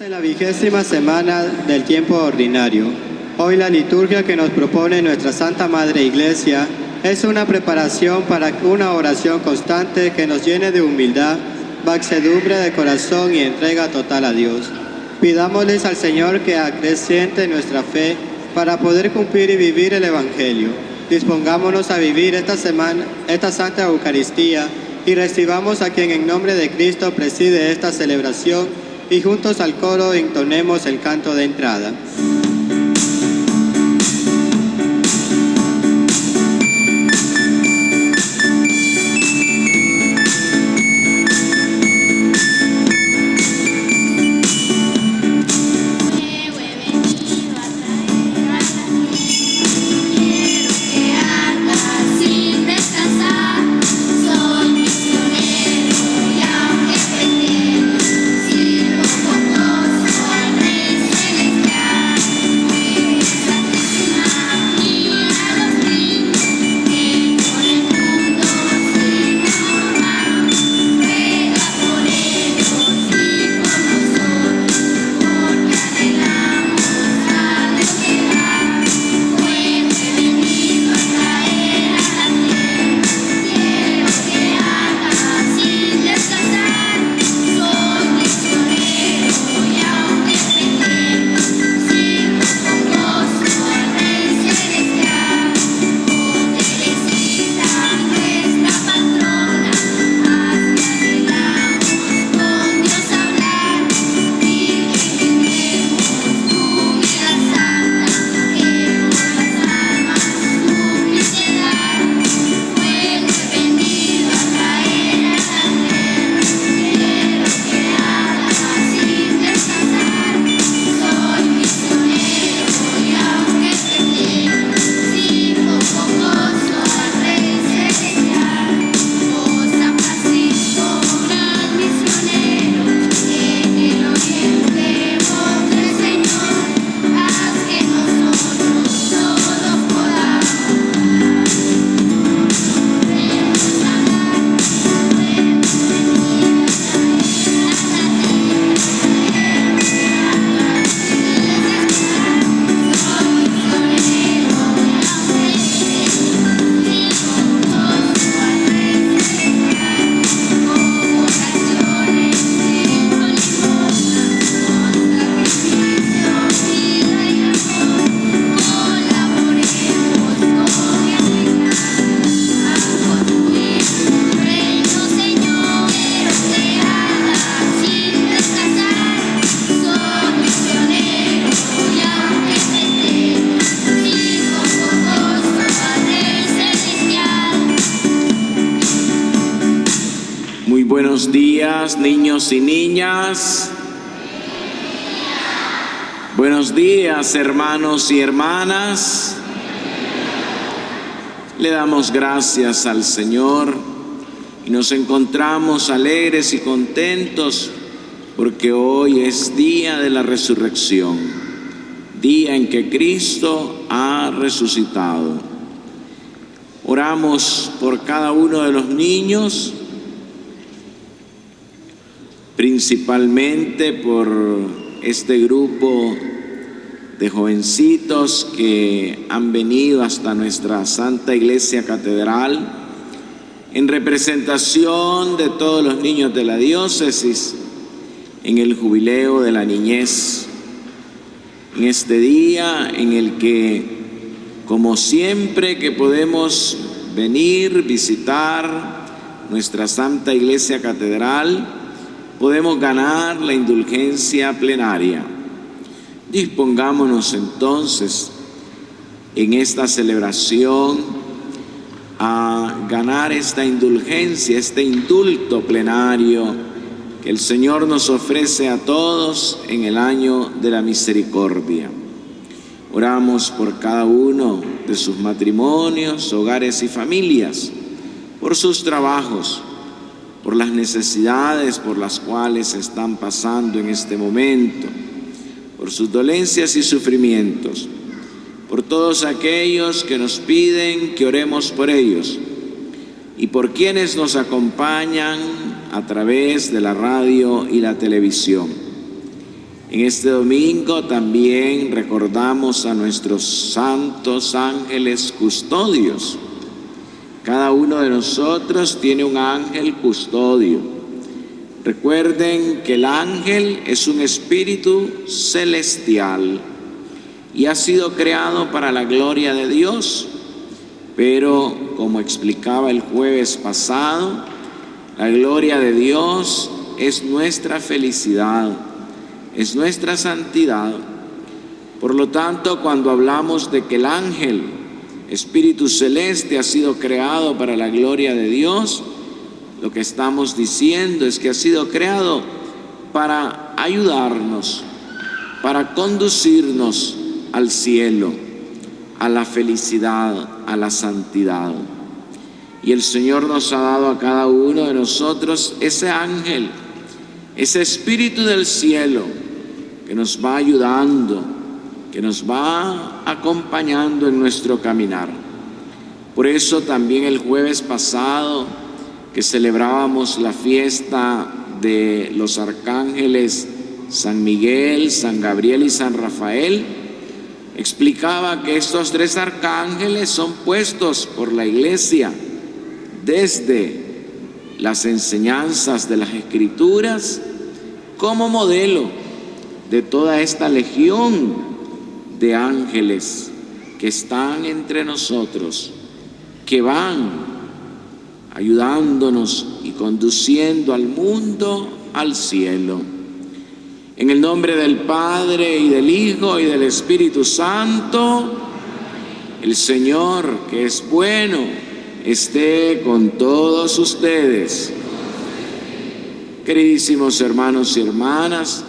En la 20ª semana del tiempo ordinario, hoy la liturgia que nos propone nuestra Santa Madre Iglesia es una preparación para una oración constante que nos llene de humildad, mansedumbre de corazón y entrega total a Dios. Pidámosles al Señor que acreciente nuestra fe para poder cumplir y vivir el Evangelio. Dispongámonos a vivir esta Santa Eucaristía y recibamos a quien en nombre de Cristo preside esta celebración y juntos al coro entonemos el canto de entrada. Buenos días, niños y niñas. Buenos días, hermanos y hermanas. Le damos gracias al Señor y nos encontramos alegres y contentos porque hoy es día de la resurrección, día en que Cristo ha resucitado. Oramos por cada uno de los niños, principalmente por este grupo de jovencitos que han venido hasta nuestra Santa Iglesia Catedral en representación de todos los niños de la diócesis en el jubileo de la niñez, en este día en el que, como siempre que podemos venir, visitar nuestra Santa Iglesia Catedral, podemos ganar la indulgencia plenaria. Dispongámonos entonces en esta celebración a ganar esta indulgencia, este indulto plenario que el Señor nos ofrece a todos en el año de la misericordia. Oramos por cada uno de sus matrimonios, hogares y familias, por sus trabajos, por las necesidades por las cuales están pasando en este momento, por sus dolencias y sufrimientos, por todos aquellos que nos piden que oremos por ellos y por quienes nos acompañan a través de la radio y la televisión. En este domingo también recordamos a nuestros santos ángeles custodios. Cada uno de nosotros tiene un ángel custodio. Recuerden que el ángel es un espíritu celestial y ha sido creado para la gloria de Dios. Pero, como explicaba el jueves pasado, la gloria de Dios es nuestra felicidad, es nuestra santidad. Por lo tanto, cuando hablamos de que el ángel, espíritu celeste, ha sido creado para la gloria de Dios, lo que estamos diciendo es que ha sido creado para ayudarnos, para conducirnos al cielo, a la felicidad, a la santidad. Y el Señor nos ha dado a cada uno de nosotros ese ángel, ese espíritu del cielo que nos va ayudando, que nos va acompañando en nuestro caminar. Por eso también el jueves pasado, que celebrábamos la fiesta de los arcángeles San Miguel, San Gabriel y San Rafael, explicaba que estos tres arcángeles son puestos por la Iglesia desde las enseñanzas de las Escrituras como modelo de toda esta legión de ángeles que están entre nosotros, que van ayudándonos y conduciendo al mundo al cielo. En el nombre del Padre, y del Hijo, y del Espíritu Santo, el Señor, que es bueno, esté con todos ustedes. Queridísimos hermanos y hermanas,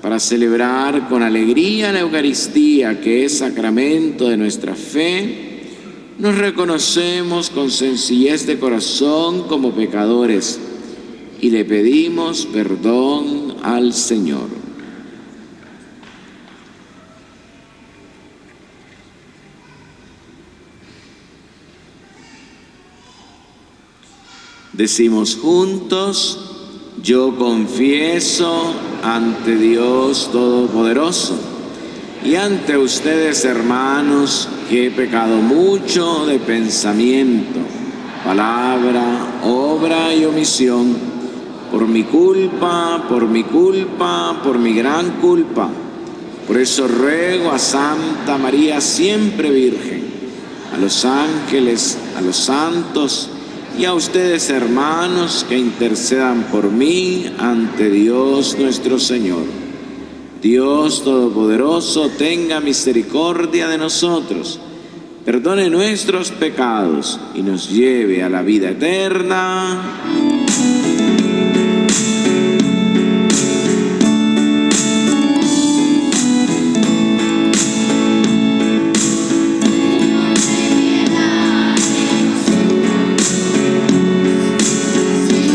para celebrar con alegría la Eucaristía, que es sacramento de nuestra fe, nos reconocemos con sencillez de corazón como pecadores y le pedimos perdón al Señor. Decimos juntos: yo confieso ante Dios Todopoderoso y ante ustedes, hermanos, que he pecado mucho de pensamiento, palabra, obra y omisión, por mi culpa, por mi gran culpa. Por eso ruego a Santa María, siempre Virgen, a los ángeles, a los santos y a ustedes, hermanos, que intercedan por mí ante Dios nuestro Señor. Dios Todopoderoso, tenga misericordia de nosotros, perdone nuestros pecados y nos lleve a la vida eterna.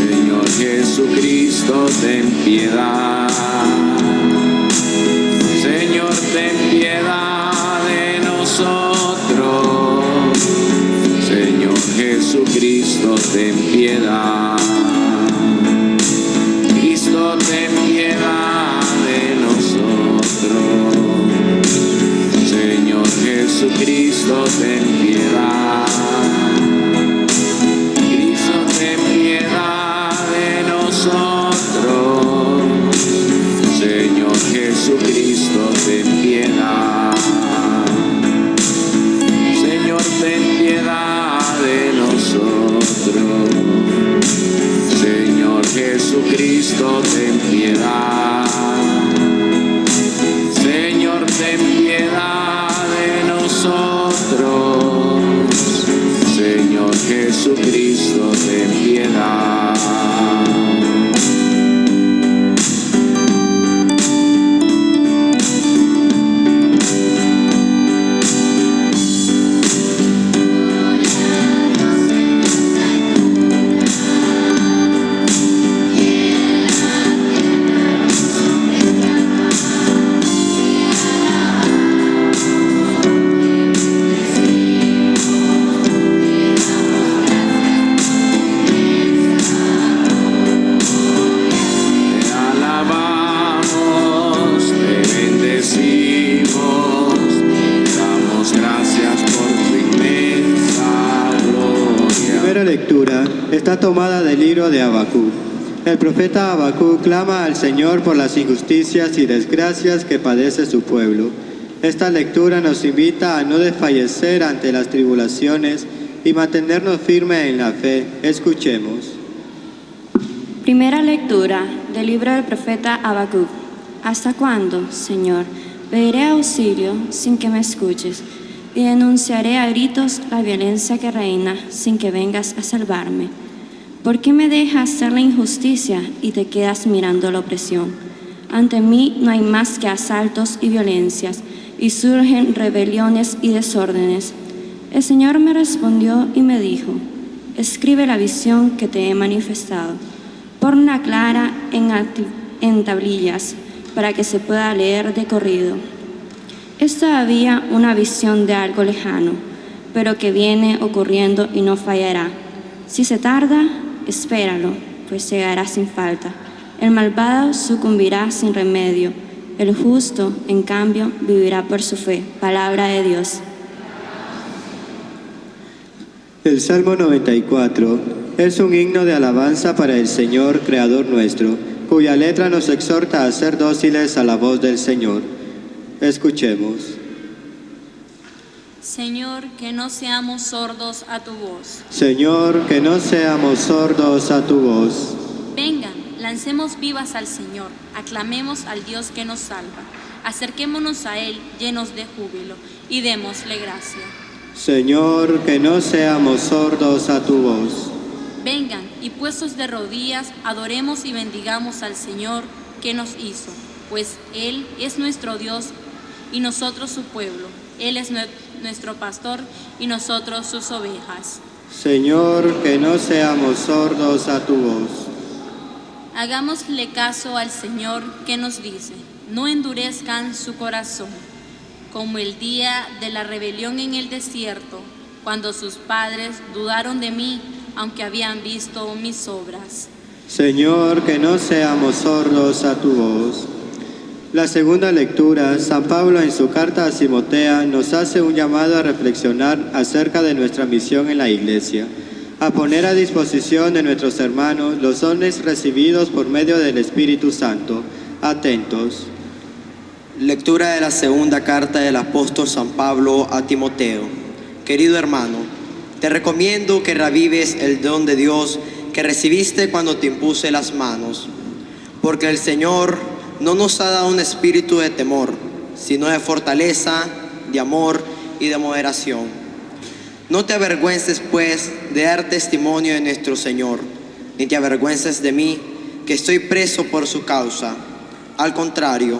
Señor Jesucristo, ten piedad. Señor, ten piedad de nosotros. Señor Jesucristo, ten piedad. Cristo, ten piedad de nosotros. Señor Jesucristo, ten piedad. Cristo, ten piedad de nosotros. Señor Jesucristo, ten piedad. Señor, ten piedad de nosotros. Señor Jesucristo, ten piedad. Señor, ten piedad de nosotros. Señor Jesucristo, ten piedad. Está tomada del libro de Habacuc. El profeta Habacuc clama al Señor por las injusticias y desgracias que padece su pueblo. Esta lectura nos invita a no desfallecer ante las tribulaciones y mantenernos firmes en la fe. Escuchemos. Primera lectura del libro del profeta Habacuc. ¿Hasta cuándo, Señor, pediré auxilio sin que me escuches? Y denunciaré a gritos la violencia que reina sin que vengas a salvarme. ¿Por qué me dejas hacer la injusticia y te quedas mirando la opresión? Ante mí no hay más que asaltos y violencias, y surgen rebeliones y desórdenes. El Señor me respondió y me dijo: escribe la visión que te he manifestado. Ponla clara en tablillas para que se pueda leer de corrido. Es todavía una visión de algo lejano, pero que viene ocurriendo y no fallará. Si se tarda, espéralo, pues llegará sin falta. El malvado sucumbirá sin remedio. El justo, en cambio, vivirá por su fe. Palabra de Dios. El Salmo 94 es un himno de alabanza para el Señor, Creador nuestro, cuya letra nos exhorta a ser dóciles a la voz del Señor. Escuchemos. Señor, que no seamos sordos a tu voz. Señor, que no seamos sordos a tu voz. Vengan, lancemos vivas al Señor, aclamemos al Dios que nos salva. Acerquémonos a Él llenos de júbilo y démosle gracia. Señor, que no seamos sordos a tu voz. Vengan y puestos de rodillas, adoremos y bendigamos al Señor que nos hizo, pues Él es nuestro Dios y nosotros su pueblo. Él es nuestro pastor y nosotros sus ovejas. Señor, que no seamos sordos a tu voz. Hagámosle caso al Señor que nos dice: no endurezcan su corazón, como el día de la rebelión en el desierto, cuando sus padres dudaron de mí, aunque habían visto mis obras. Señor, que no seamos sordos a tu voz. La segunda lectura, San Pablo en su carta a Timotea nos hace un llamado a reflexionar acerca de nuestra misión en la Iglesia, a poner a disposición de nuestros hermanos los dones recibidos por medio del Espíritu Santo. Atentos. Lectura de la segunda carta del apóstol San Pablo a Timoteo. Querido hermano, te recomiendo que reavives el don de Dios que recibiste cuando te impuse las manos, porque el Señor no nos ha dado un espíritu de temor, sino de fortaleza, de amor y de moderación. No te avergüences, pues, de dar testimonio de nuestro Señor, ni te avergüences de mí, que estoy preso por su causa. Al contrario,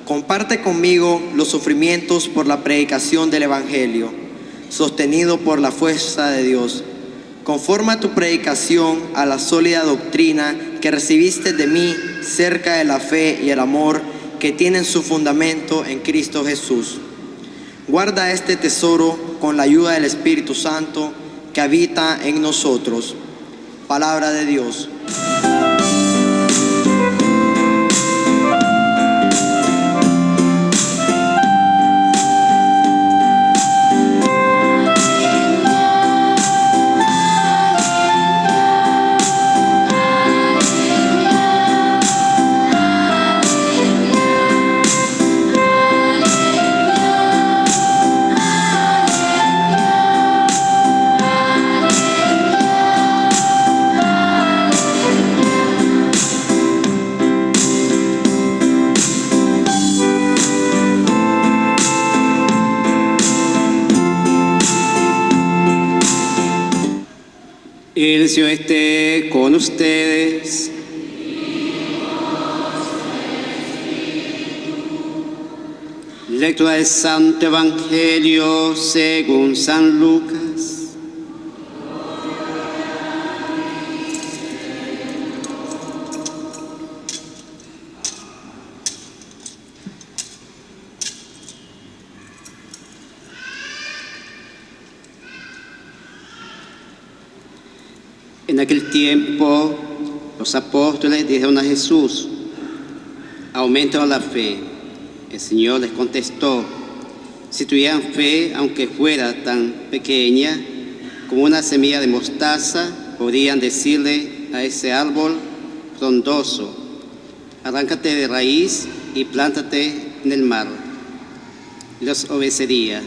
comparte conmigo los sufrimientos por la predicación del Evangelio, sostenido por la fuerza de Dios. Conforma tu predicación a la sólida doctrina que recibiste de mí cerca de la fe y el amor que tienen su fundamento en Cristo Jesús. Guarda este tesoro con la ayuda del Espíritu Santo que habita en nosotros. Palabra de Dios. El Señor esté con ustedes. Lectura del Santo Evangelio según San Lucas. En aquel tiempo, los apóstoles dijeron a Jesús: aumenta la fe. El Señor les contestó: si tuvieran fe, aunque fuera tan pequeña como una semilla de mostaza, podrían decirle a ese árbol frondoso: arráncate de raíz y plántate en el mar. Les obedecería.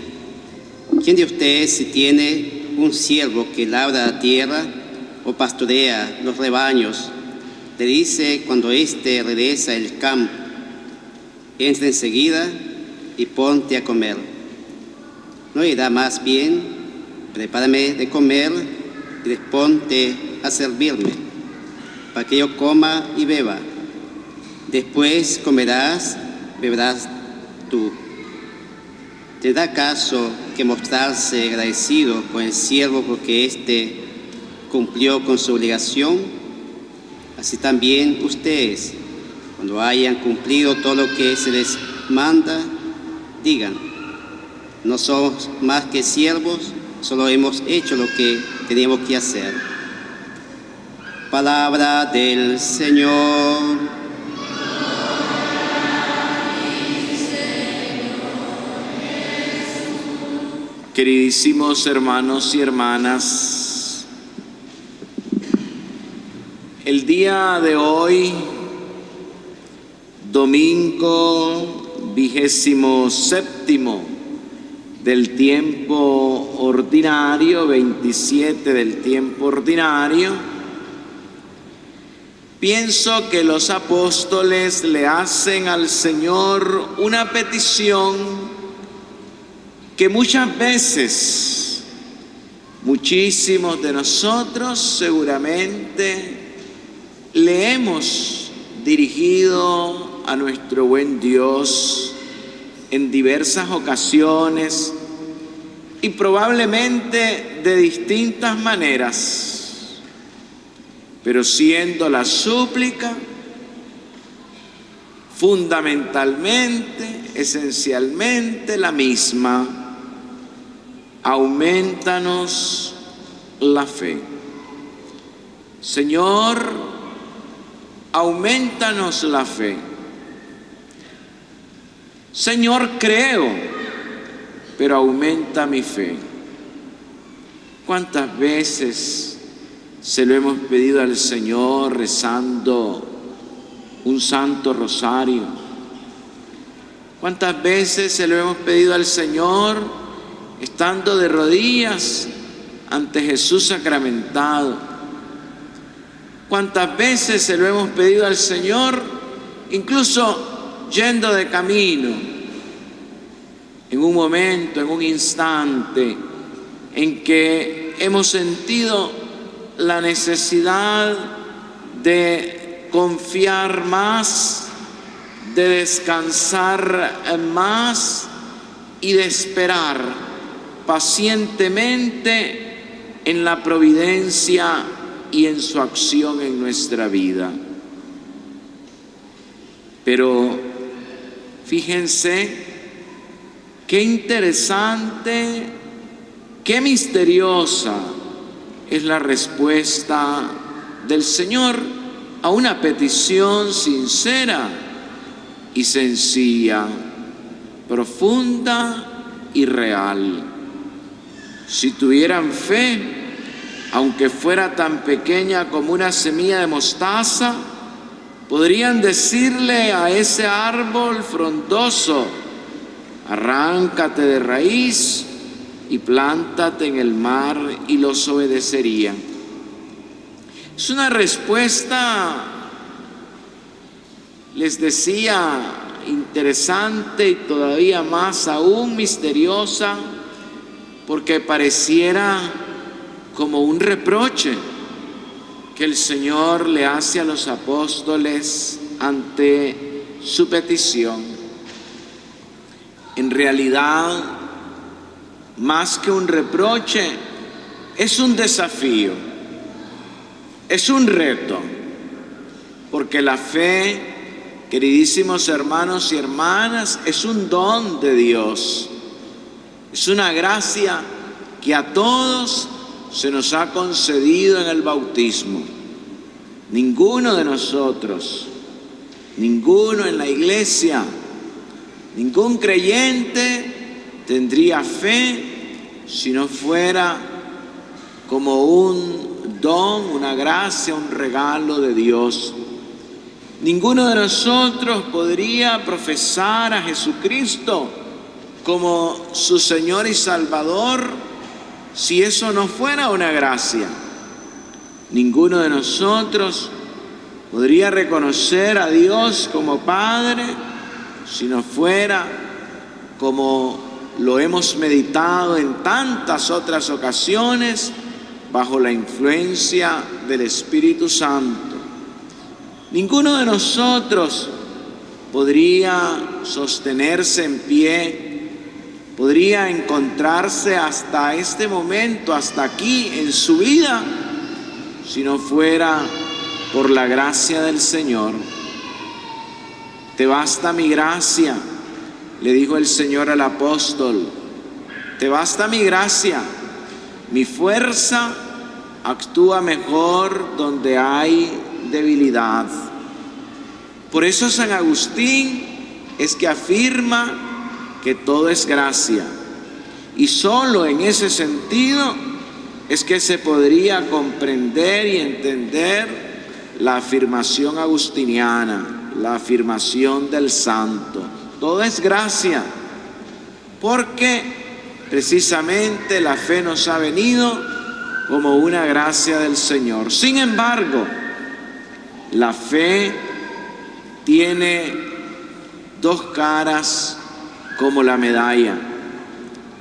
¿Quién de ustedes, si tiene un siervo que labra la tierra o pastorea los rebaños, le dice cuando éste regresa del campo: entra enseguida y ponte a comer? ¿No dirá más bien: prepárame de comer y disponte a servirme, para que yo coma y beba? Después comerás, beberás tú. ¿Te da caso que mostrarse agradecido con el siervo porque éste cumplió con su obligación? Así también ustedes, cuando hayan cumplido todo lo que se les manda, digan: no somos más que siervos, solo hemos hecho lo que teníamos que hacer. Palabra del Señor. Queridísimos hermanos y hermanas, el día de hoy, domingo 27 del tiempo ordinario, 27 del tiempo ordinario, pienso que los apóstoles le hacen al Señor una petición que muchas veces, muchísimos de nosotros seguramente le hemos dirigido a nuestro buen Dios en diversas ocasiones y probablemente de distintas maneras, pero siendo la súplica fundamentalmente, esencialmente la misma: aumentanos la fe. Señor, aumentanos la fe. Señor, creo, pero aumenta mi fe. ¿Cuántas veces se lo hemos pedido al Señor rezando un santo rosario? ¿Cuántas veces se lo hemos pedido al Señor estando de rodillas ante Jesús sacramentado? ¿Cuántas veces se lo hemos pedido al Señor incluso yendo de camino, en un momento, en un instante en que hemos sentido la necesidad de confiar más, de descansar más y de esperar pacientemente en la providencia y en su acción en nuestra vida? Pero fíjense qué interesante, qué misteriosa es la respuesta del Señor a una petición sincera y sencilla, profunda y real. Si tuvieran fe, aunque fuera tan pequeña como una semilla de mostaza, podrían decirle a ese árbol frondoso: arráncate de raíz y plántate en el mar, y los obedecerían. Es una respuesta, les decía, interesante y todavía más aún misteriosa, porque pareciera como un reproche que el Señor le hace a los apóstoles ante su petición. En realidad, más que un reproche, es un desafío, es un reto, porque la fe, queridísimos hermanos y hermanas, es un don de Dios, es una gracia que a todos se nos ha concedido en el bautismo. Ninguno de nosotros, ninguno en la iglesia, ningún creyente tendría fe si no fuera como un don, una gracia, un regalo de Dios. Ninguno de nosotros podría profesar a Jesucristo como su Señor y Salvador si eso no fuera una gracia. Ninguno de nosotros podría reconocer a Dios como Padre si no fuera, como lo hemos meditado en tantas otras ocasiones, bajo la influencia del Espíritu Santo. Ninguno de nosotros podría sostenerse en pie, podría encontrarse hasta este momento, hasta aquí en su vida, si no fuera por la gracia del Señor. Te basta mi gracia, le dijo el Señor al apóstol. Te basta mi gracia, mi fuerza actúa mejor donde hay debilidad. Por eso San Agustín es que afirma que todo es gracia, y solo en ese sentido es que se podría comprender y entender la afirmación agustiniana, la afirmación del santo. Todo es gracia, porque precisamente la fe nos ha venido como una gracia del Señor. Sin embargo, la fe tiene dos caras como la medalla.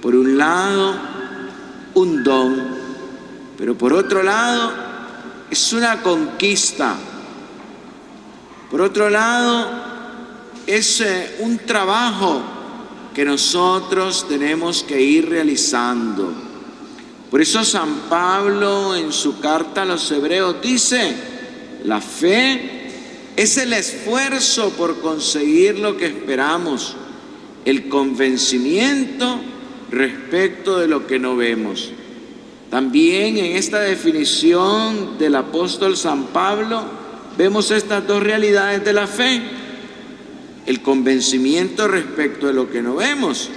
Por un lado, un don, pero por otro lado, es una conquista. Por otro lado, es un trabajo que nosotros tenemos que ir realizando. Por eso San Pablo en su carta a los Hebreos dice: la fe es el esfuerzo por conseguir lo que esperamos, el convencimiento respecto de lo que no vemos. También en esta definición del apóstol San Pablo vemos estas dos realidades de la fe: el convencimiento respecto de lo que no vemos.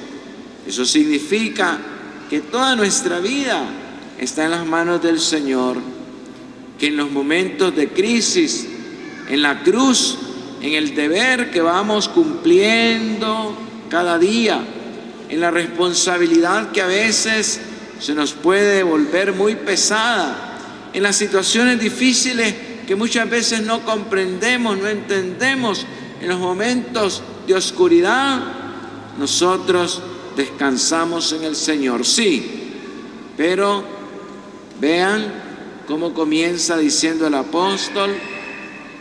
Eso significa que toda nuestra vida está en las manos del Señor, que en los momentos de crisis, en la cruz, en el deber que vamos cumpliendo cada día, en la responsabilidad que a veces se nos puede volver muy pesada, en las situaciones difíciles que muchas veces no comprendemos, no entendemos, en los momentos de oscuridad, nosotros descansamos en el Señor. Sí, pero vean cómo comienza diciendo el apóstol: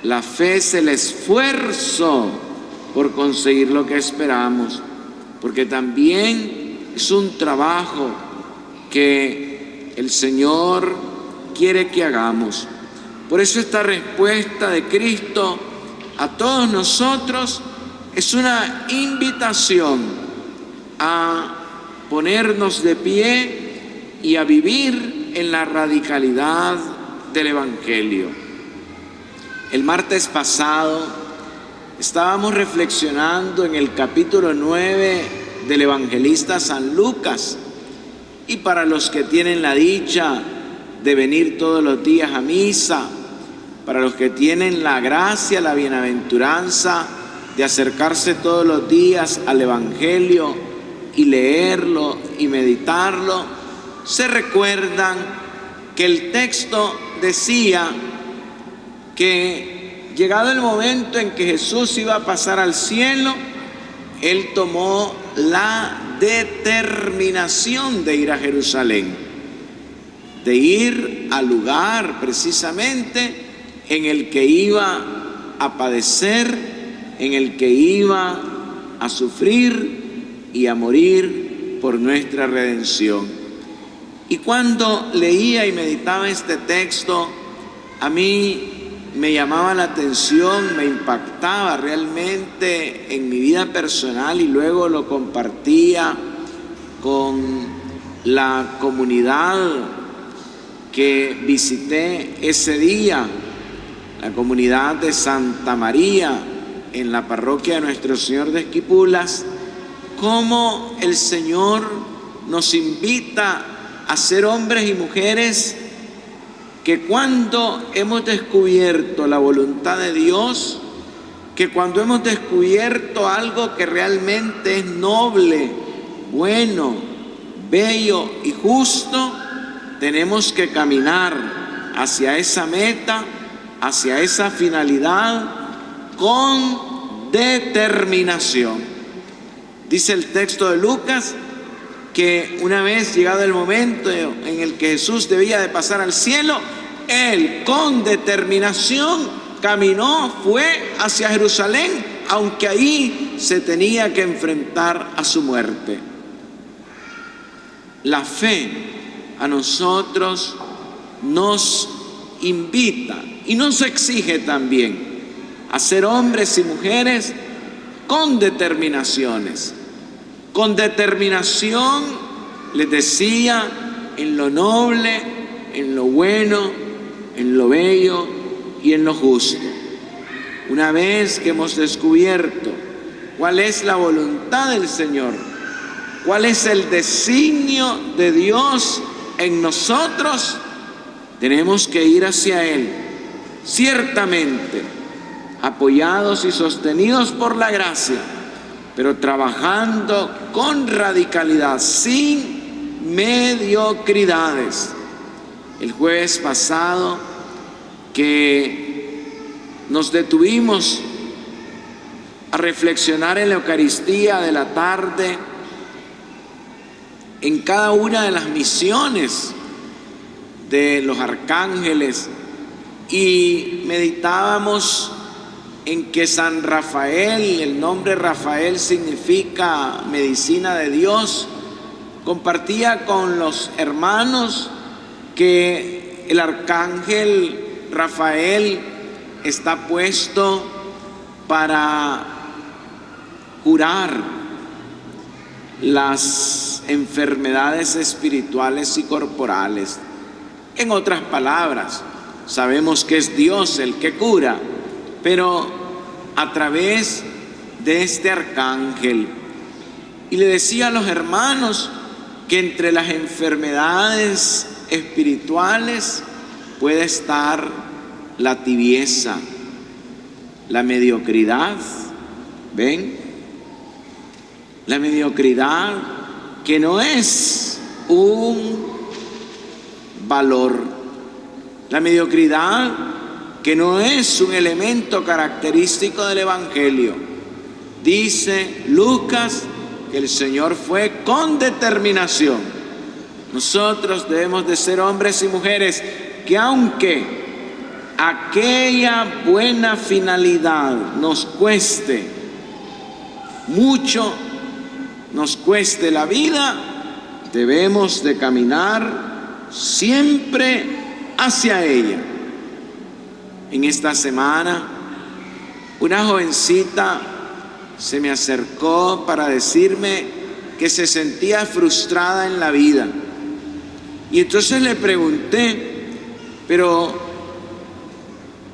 la fe es el esfuerzo por conseguir lo que esperamos, porque también es un trabajo que el Señor quiere que hagamos. Por eso esta respuesta de Cristo a todos nosotros es una invitación a ponernos de pie y a vivir en la radicalidad del Evangelio. El martes pasado estábamos reflexionando en el capítulo 9 del evangelista San Lucas, y para los que tienen la dicha de venir todos los días a misa, para los que tienen la gracia, la bienaventuranza de acercarse todos los días al Evangelio y leerlo y meditarlo, se recuerdan que el texto decía que llegado el momento en que Jesús iba a pasar al cielo, Él tomó la determinación de ir a Jerusalén, de ir al lugar precisamente en el que iba a padecer, en el que iba a sufrir y a morir por nuestra redención. Y cuando leía y meditaba este texto, a mí me llamaba la atención, me impactaba realmente en mi vida personal, y luego lo compartía con la comunidad que visité ese día, la comunidad de Santa María en la parroquia de Nuestro Señor de Esquipulas, cómo el Señor nos invita a ser hombres y mujeres que cuando hemos descubierto la voluntad de Dios, que cuando hemos descubierto algo que realmente es noble, bueno, bello y justo, tenemos que caminar hacia esa meta, hacia esa finalidad, con determinación. Dice el texto de Lucas que una vez llegado el momento en el que Jesús debía de pasar al cielo, Él con determinación caminó, fue hacia Jerusalén, aunque ahí se tenía que enfrentar a su muerte. La fe a nosotros nos invita y nos exige también a ser hombres y mujeres con determinaciones. Con determinación, les decía, en lo noble, en lo bueno, en lo bello y en lo justo. Una vez que hemos descubierto cuál es la voluntad del Señor, cuál es el designio de Dios en nosotros, tenemos que ir hacia Él, ciertamente apoyados y sostenidos por la gracia, pero trabajando con radicalidad, sin mediocridades. El jueves pasado que nos detuvimos a reflexionar en la Eucaristía de la tarde, en cada una de las misiones de los arcángeles, y meditábamos en que San Rafael, el nombre Rafael significa medicina de Dios, compartía con los hermanos que el arcángel Rafael está puesto para curar las enfermedades espirituales y corporales. En otras palabras, sabemos que es Dios el que cura, pero a través de este arcángel. Y le decía a los hermanos que entre las enfermedades espirituales puede estar la tibieza, la mediocridad. ¿Ven? La mediocridad, que no es un valor. La mediocridad, que no es un elemento característico del Evangelio. Dice Lucas que el Señor fue con determinación. Nosotros debemos de ser hombres y mujeres que, aunque aquella buena finalidad nos cueste mucho, nos cueste la vida, debemos de caminar siempre hacia ella. En esta semana, una jovencita se me acercó para decirme que se sentía frustrada en la vida. Y entonces le pregunté, pero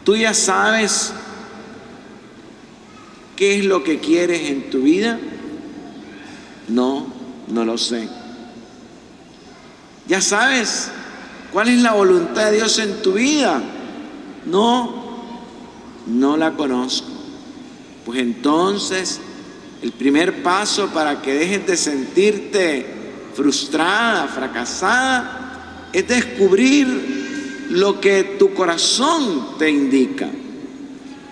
¿tú ya sabes qué es lo que quieres en tu vida? No, no lo sé. ¿Ya sabes cuál es la voluntad de Dios en tu vida? No, no la conozco. Pues entonces, el primer paso para que dejes de sentirte frustrada, fracasada, es descubrir lo que tu corazón te indica.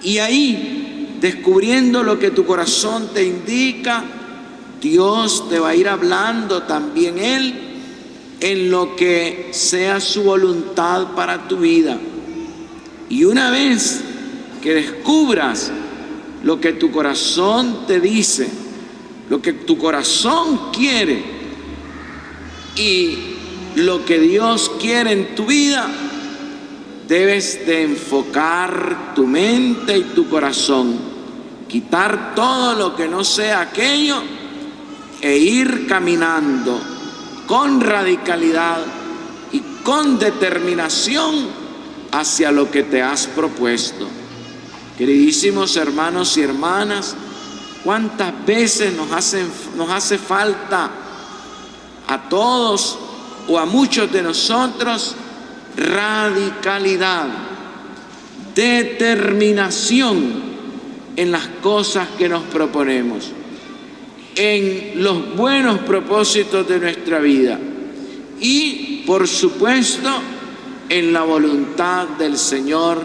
Y ahí, descubriendo lo que tu corazón te indica, Dios te va a ir hablando también Él en lo que sea su voluntad para tu vida. Y una vez que descubras lo que tu corazón te dice, lo que tu corazón quiere y lo que Dios quiere en tu vida, debes de enfocar tu mente y tu corazón, quitar todo lo que no sea aquello e ir caminando con radicalidad y con determinación hacia lo que te has propuesto. Queridísimos hermanos y hermanas, ¿cuántas veces nos hace falta a todos o a muchos de nosotros radicalidad, determinación en las cosas que nos proponemos, en los buenos propósitos de nuestra vida y, por supuesto, en la voluntad del Señor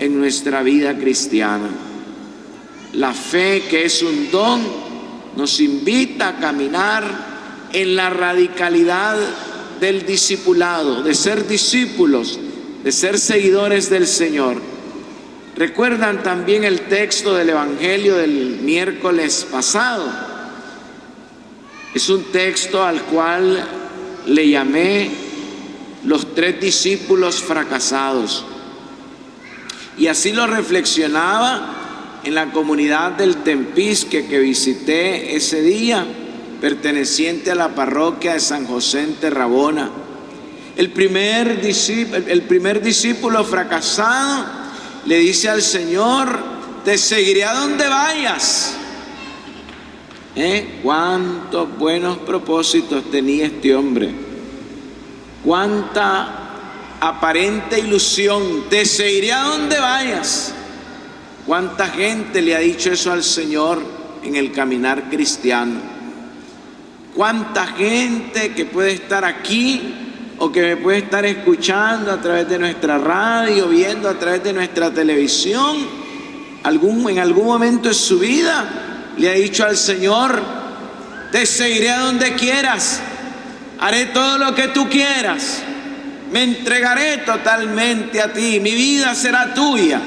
en nuestra vida cristiana. La fe, que es un don, nos invita a caminar en la radicalidad del discipulado, de ser discípulos, de ser seguidores del Señor. ¿Recuerdan también el texto del Evangelio del miércoles pasado? Es un texto al cual le llamé los 3 discípulos fracasados. Y así lo reflexionaba en la comunidad del Tempisque que visité ese día, perteneciente a la parroquia de San José en Terrabona. El primer discípulo fracasado le dice al Señor: te seguiré a donde vayas. Cuántos buenos propósitos tenía este hombre, cuánta aparente ilusión: te seguiré a donde vayas. Cuánta gente le ha dicho eso al Señor en el caminar cristiano. Cuánta gente que puede estar aquí o que me puede estar escuchando a través de nuestra radio, viendo a través de nuestra televisión, en algún momento de su vida le ha dicho al Señor: te seguiré a donde quieras, haré todo lo que tú quieras, me entregaré totalmente a ti, mi vida será tuya.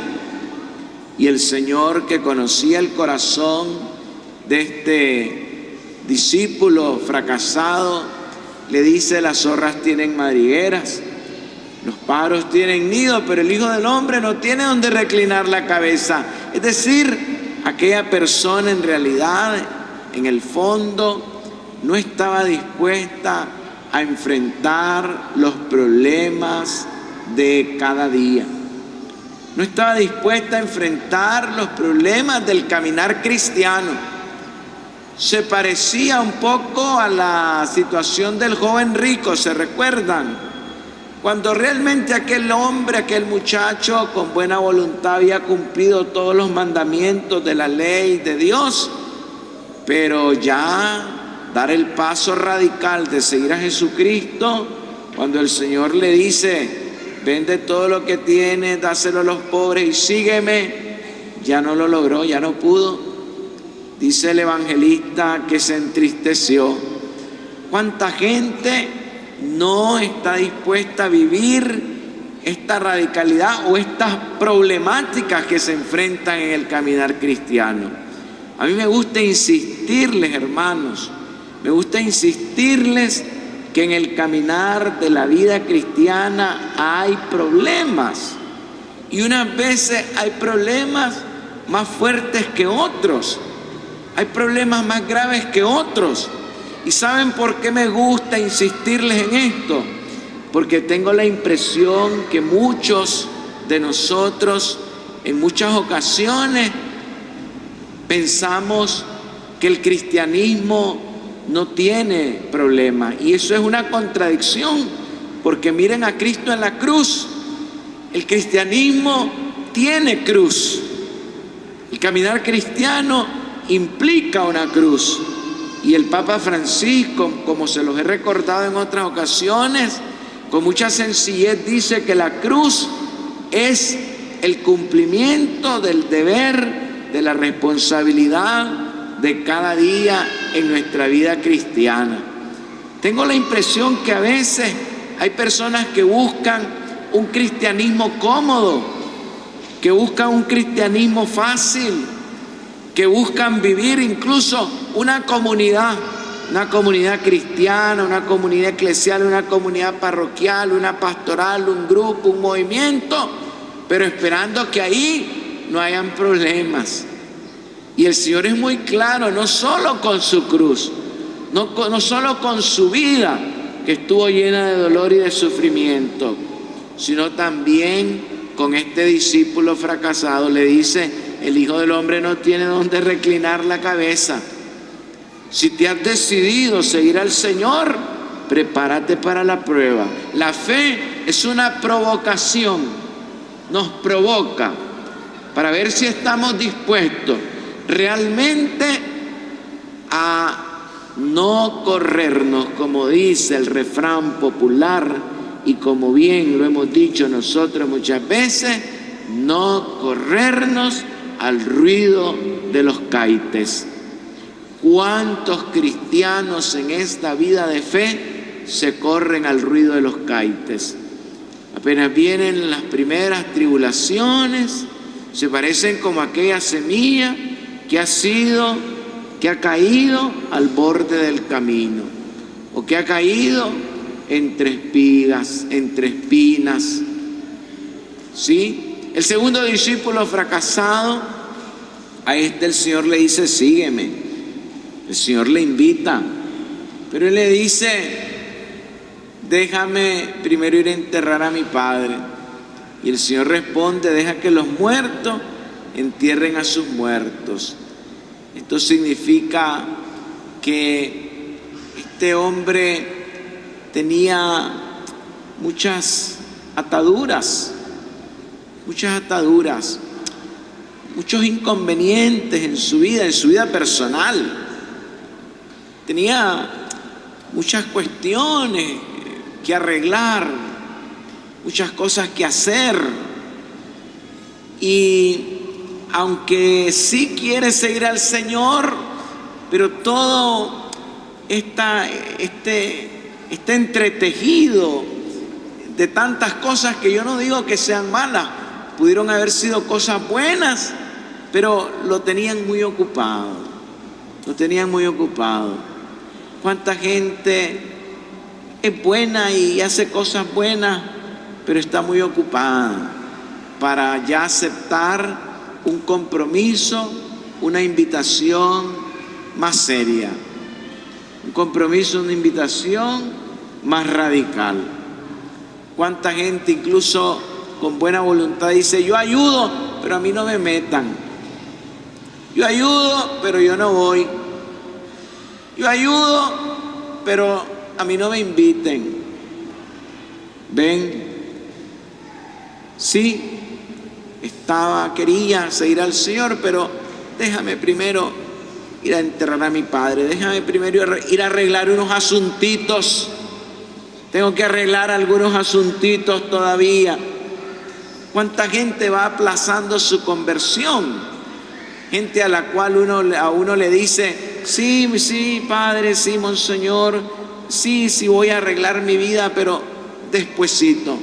Y el Señor, que conocía el corazón de este discípulo fracasado, le dice: las zorras tienen madrigueras, los pájaros tienen nido, pero el Hijo del Hombre no tiene donde reclinar la cabeza. Es decir, aquella persona en realidad, en el fondo, no estaba dispuesta a enfrentar los problemas de cada día. No estaba dispuesta a enfrentar los problemas del caminar cristiano. Se parecía un poco a la situación del joven rico, ¿se recuerdan? Cuando realmente aquel hombre, aquel muchacho con buena voluntad había cumplido todos los mandamientos de la ley de Dios, pero ya dar el paso radical de seguir a Jesucristo, cuando el Señor le dice: vende todo lo que tienes, dáselo a los pobres y sígueme, ya no lo logró, ya no pudo. Dice el evangelista que se entristeció. ¿Cuánta gente no está dispuesta a vivir esta radicalidad o estas problemáticas que se enfrentan en el caminar cristiano? A mí me gusta insistirles, hermanos, me gusta insistirles que en el caminar de la vida cristiana hay problemas, y unas veces hay problemas más fuertes que otros, hay problemas más graves que otros. ¿Y saben por qué me gusta insistirles en esto? Porque tengo la impresión que muchos de nosotros en muchas ocasiones pensamos que el cristianismo no tiene problema, y eso es una contradicción, porque miren a Cristo en la cruz. El cristianismo tiene cruz. El caminar cristiano implica una cruz, y el Papa Francisco, como se los he recordado en otras ocasiones, con mucha sencillez dice que la cruz es el cumplimiento del deber, de la responsabilidad de cada día en nuestra vida cristiana. Tengo la impresión que a veces hay personas que buscan un cristianismo cómodo, que buscan un cristianismo fácil, que buscan vivir incluso una comunidad cristiana, una comunidad eclesial, una comunidad parroquial, una pastoral, un grupo, un movimiento, pero esperando que ahí no hayan problemas. Y el Señor es muy claro, no solo con su cruz, no solo con su vida, que estuvo llena de dolor y de sufrimiento, sino también con este discípulo fracasado. Le dice: el Hijo del Hombre no tiene donde reclinar la cabeza. Si te has decidido seguir al Señor, prepárate para la prueba. La fe es una provocación, nos provoca para ver si estamos dispuestos realmente a no corrernos, como dice el refrán popular y como bien lo hemos dicho nosotros muchas veces, no corrernos al ruido de los caites. ¿Cuántos cristianos en esta vida de fe se corren al ruido de los caites? Apenas vienen las primeras tribulaciones, se parecen como aquella semilla que ha caído al borde del camino, o que ha caído entre espigas, entre espinas. ¿Sí? El segundo discípulo fracasado, a este el Señor le dice, sígueme. El Señor le invita, pero Él le dice, déjame primero ir a enterrar a mi padre. Y el Señor responde, deja que los muertos entierren a sus muertos. Esto significa que este hombre tenía muchas ataduras, muchos inconvenientes en su vida personal. Tenía muchas cuestiones que arreglar, muchas cosas que hacer. Y aunque sí quiere seguir al Señor, pero todo está entretejido de tantas cosas que yo no digo que sean malas, pudieron haber sido cosas buenas, pero lo tenían muy ocupado, ¿Cuánta gente es buena y hace cosas buenas, pero está muy ocupada para ya aceptar un compromiso, una invitación más seria, un compromiso, una invitación más radical? ¿Cuánta gente incluso con buena voluntad dice, yo ayudo, pero a mí no me metan? Yo ayudo, pero yo no voy. Yo ayudo, pero a mí no me inviten. ¿Ven? Sí, quería seguir al Señor, pero déjame primero ir a enterrar a mi padre, déjame primero ir a arreglar unos asuntitos. Tengo que arreglar algunos asuntitos todavía. ¿Cuánta gente va aplazando su conversión? Gente a la cual a uno le dice, sí, Padre, sí, Monseñor, sí, voy a arreglar mi vida, pero despuesito.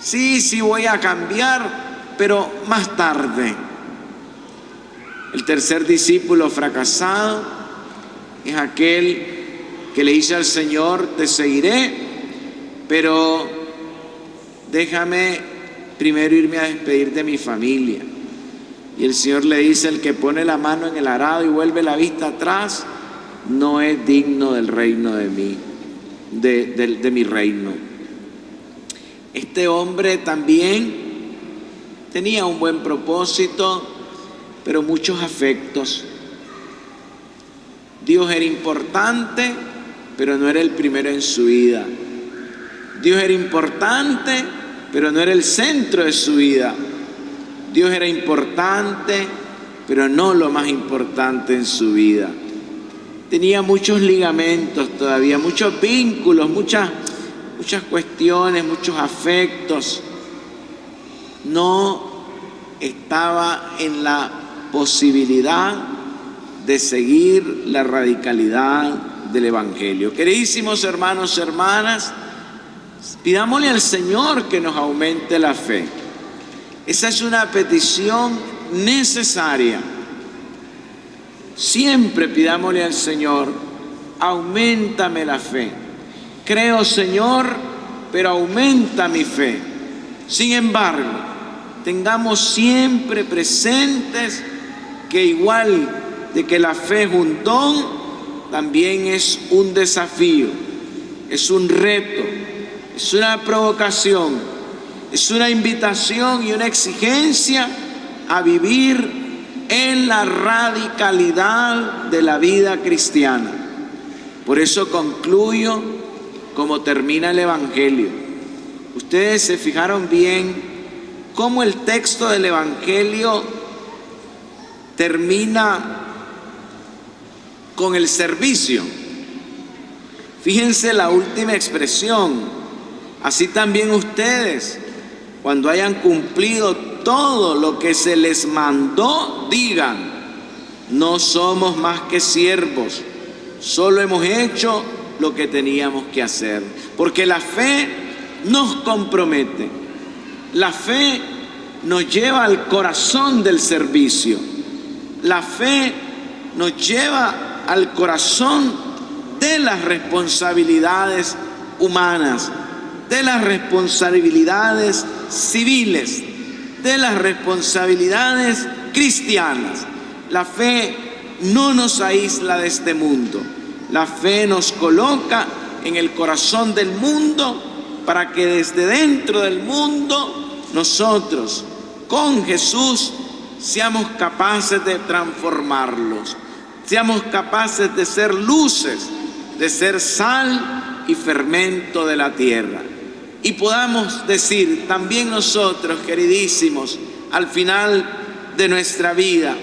Sí, voy a cambiar, pero más tarde. El tercer discípulo fracasado es aquel que le dice al Señor, te seguiré, pero déjame primero irme a despedir de mi familia. Y el Señor le dice, el que pone la mano en el arado y vuelve la vista atrás, no es digno del reino de mí, de mi reino. Este hombre también tenía un buen propósito, pero muchos afectos. Dios era importante, pero no era el primero en su vida. Dios era importante, pero no era el centro de su vida. Dios era importante, pero no lo más importante en su vida. Tenía muchos ligamentos todavía, muchos vínculos, muchas cuestiones, muchos afectos. No estaba en la posibilidad de seguir la radicalidad del Evangelio. Queridísimos hermanos, hermanas, pidámosle al Señor que nos aumente la fe. Esa es una petición necesaria. Siempre pidámosle al Señor, auméntame la fe. Creo, Señor, pero aumenta mi fe. Sin embargo, tengamos siempre presentes que igual de que la fe es un don, también es un desafío, es un reto, es una provocación, es una invitación y una exigencia a vivir en la radicalidad de la vida cristiana. Por eso concluyo como termina el Evangelio. ustedes se fijaron bien cómo el texto del Evangelio termina con el servicio. Fíjense la última expresión: así también ustedes, cuando hayan cumplido todo lo que se les mandó, digan: no somos más que siervos, solo hemos hecho lo que teníamos que hacer. Porque la fe nos compromete, la fe nos lleva al corazón del servicio, la fe nos lleva al corazón de las responsabilidades humanas, de las responsabilidades civiles, de las responsabilidades cristianas. La fe no nos aísla de este mundo, la fe nos coloca en el corazón del mundo para que desde dentro del mundo nosotros con Jesús seamos capaces de transformarlos, seamos capaces de ser luces, de ser sal y fermento de la tierra. Y podamos decir también nosotros, queridísimos, al final de nuestra vida,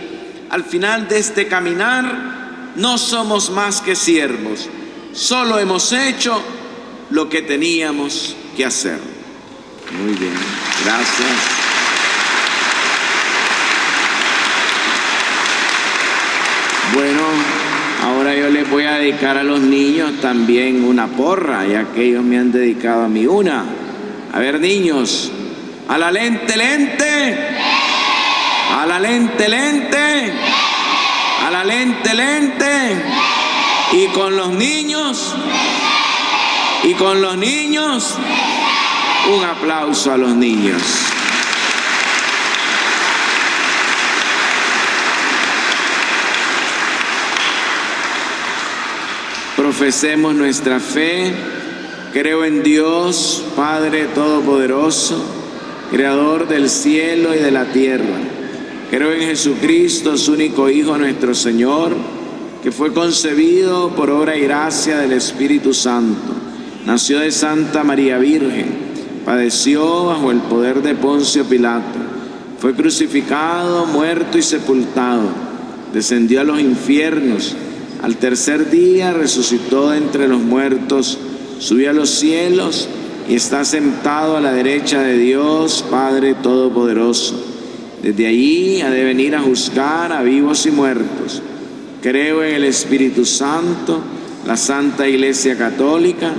al final de este caminar, no somos más que siervos, solo hemos hecho lo que teníamos que hacer. Muy bien, gracias. Bueno, ahora yo les voy a dedicar a los niños también una porra, ya que ellos me han dedicado a mí una. A ver, niños, a la lente, lente. A la lente, lente. A la lente, lente. Y con los niños. Y con los niños. Un aplauso a los niños. Profesemos nuestra fe. Creo en Dios, Padre Todopoderoso, Creador del cielo y de la tierra. Creo en Jesucristo, su único Hijo, nuestro Señor, que fue concebido por obra y gracia del Espíritu Santo. Nació de Santa María Virgen, padeció bajo el poder de Poncio Pilato, fue crucificado, muerto y sepultado, descendió a los infiernos, al tercer día resucitó de entre los muertos, subió a los cielos y está sentado a la derecha de Dios, Padre Todopoderoso. Desde allí ha de venir a juzgar a vivos y muertos. Creo en el Espíritu Santo, la Santa Iglesia Católica,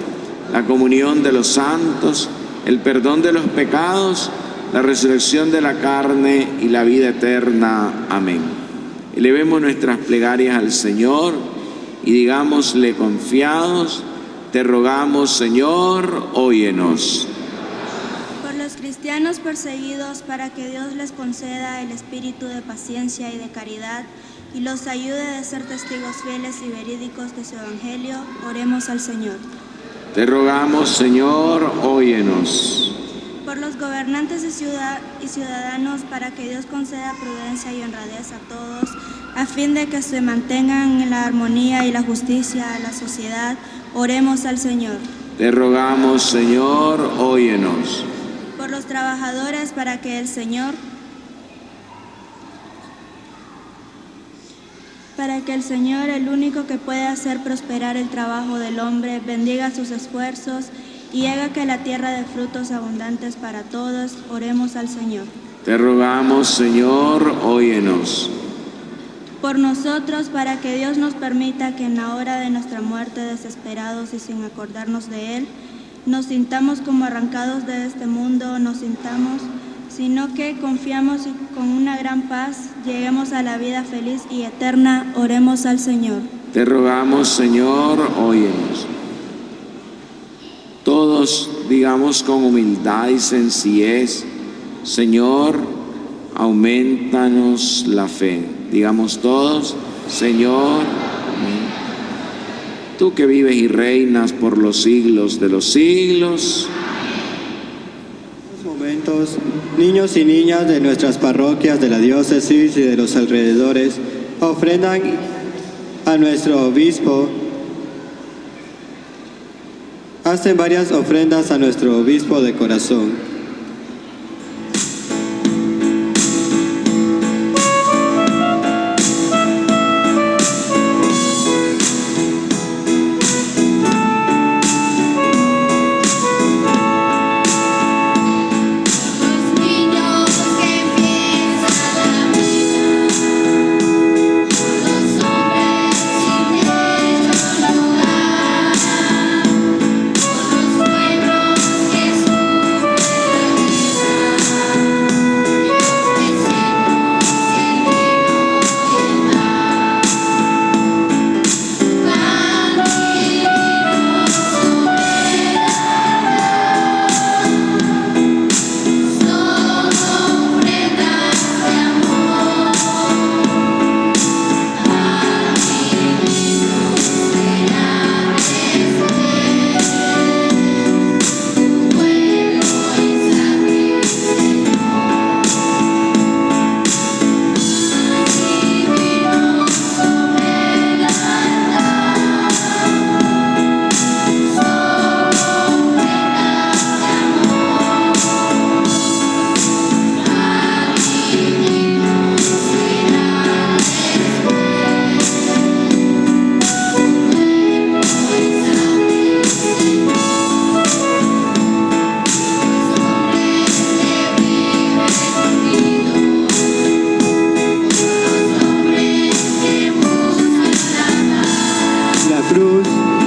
la comunión de los santos, el perdón de los pecados, la resurrección de la carne y la vida eterna. Amén. Elevemos nuestras plegarias al Señor y digámosle confiados: te rogamos, Señor, óyenos. Por los cristianos perseguidos, para que Dios les conceda el espíritu de paciencia y de caridad y los ayude a ser testigos fieles y verídicos de su evangelio, oremos al Señor. Te rogamos, Señor, óyenos. Por los gobernantes y ciudadanos, para que Dios conceda prudencia y honradez a todos, a fin de que se mantengan en la armonía y la justicia a la sociedad, oremos al Señor. Te rogamos, Señor, óyenos. Por los trabajadores, para que el Señor, el único que puede hacer prosperar el trabajo del hombre, bendiga sus esfuerzos y haga que la tierra dé frutos abundantes para todos, oremos al Señor. Te rogamos, Señor, óyenos. Por nosotros, para que Dios nos permita que en la hora de nuestra muerte, desesperados y sin acordarnos de Él, nos sintamos como arrancados de este mundo, sino que confiamos y con una gran paz lleguemos a la vida feliz y eterna, oremos al Señor. Te rogamos, Señor, óyenos. Todos digamos con humildad y sencillez: Señor, aumentanos la fe. Digamos todos: Señor, amén. Tú que vives y reinas por los siglos de los siglos. En estos momentos, niños y niñas de nuestras parroquias, de la diócesis y de los alrededores ofrendan a nuestro obispo, hacen varias ofrendas a nuestro obispo de corazón.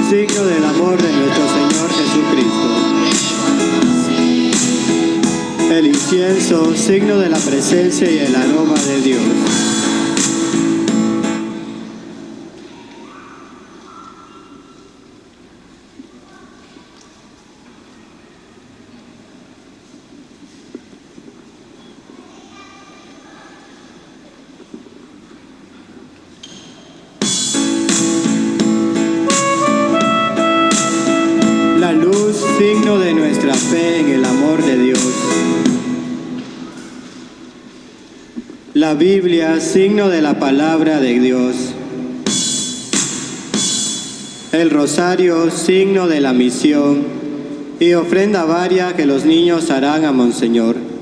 Signo del amor de nuestro Señor Jesucristo. El incienso, signo de la presencia y el aroma de Dios. Signo de nuestra fe en el amor de Dios. La Biblia, signo de la palabra de Dios. El rosario, signo de la misión. Y ofrenda varia que los niños harán a Monseñor.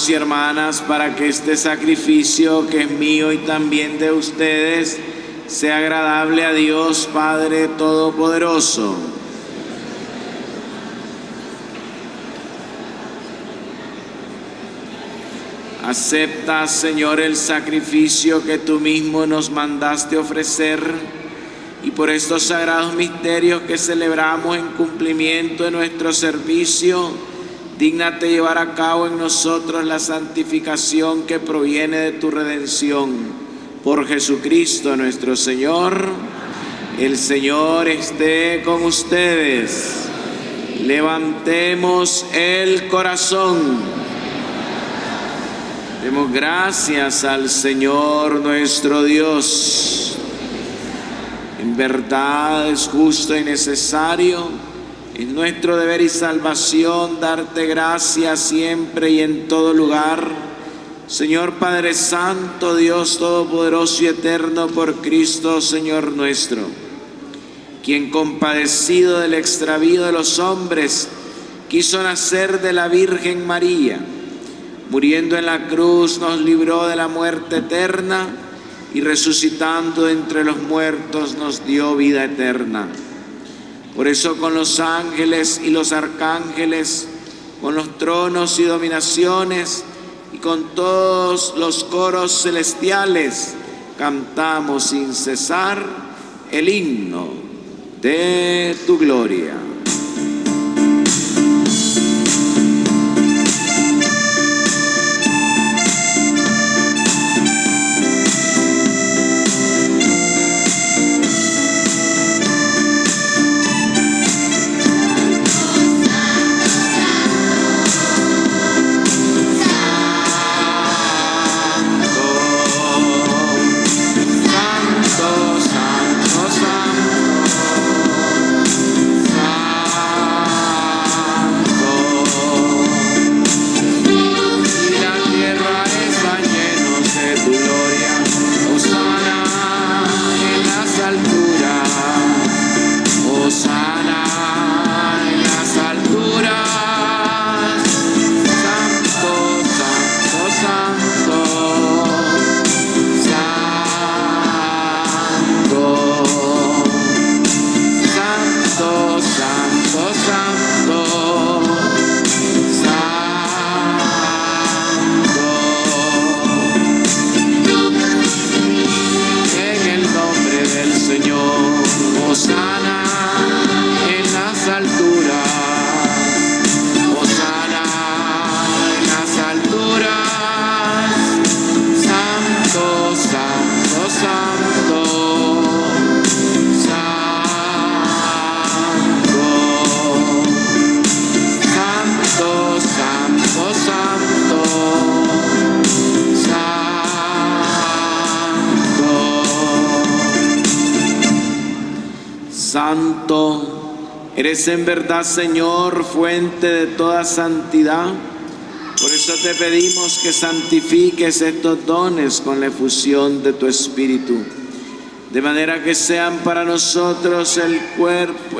hermanos y hermanas, para que este sacrificio que es mío y también de ustedes sea agradable a Dios Padre Todopoderoso. Acepta, Señor, el sacrificio que tú mismo nos mandaste ofrecer, y por estos sagrados misterios que celebramos en cumplimiento de nuestro servicio, dígnate llevar a cabo en nosotros la santificación que proviene de tu redención. Por Jesucristo nuestro Señor. El Señor esté con ustedes. Levantemos el corazón. Demos gracias al Señor nuestro Dios. En verdad es justo y necesario, es nuestro deber y salvación darte gracias siempre y en todo lugar, Señor Padre Santo, Dios Todopoderoso y Eterno, por Cristo Señor nuestro, quien compadecido del extravío de los hombres, quiso nacer de la Virgen María. Muriendo en la cruz nos libró de la muerte eterna y resucitando entre los muertos nos dio vida eterna. Por eso con los ángeles y los arcángeles, con los tronos y dominaciones y con todos los coros celestiales, cantamos sin cesar el himno de tu gloria. Santo, eres en verdad, Señor, fuente de toda santidad. Por eso te pedimos que santifiques estos dones con la efusión de tu Espíritu, de manera que sean para nosotros el cuerpo,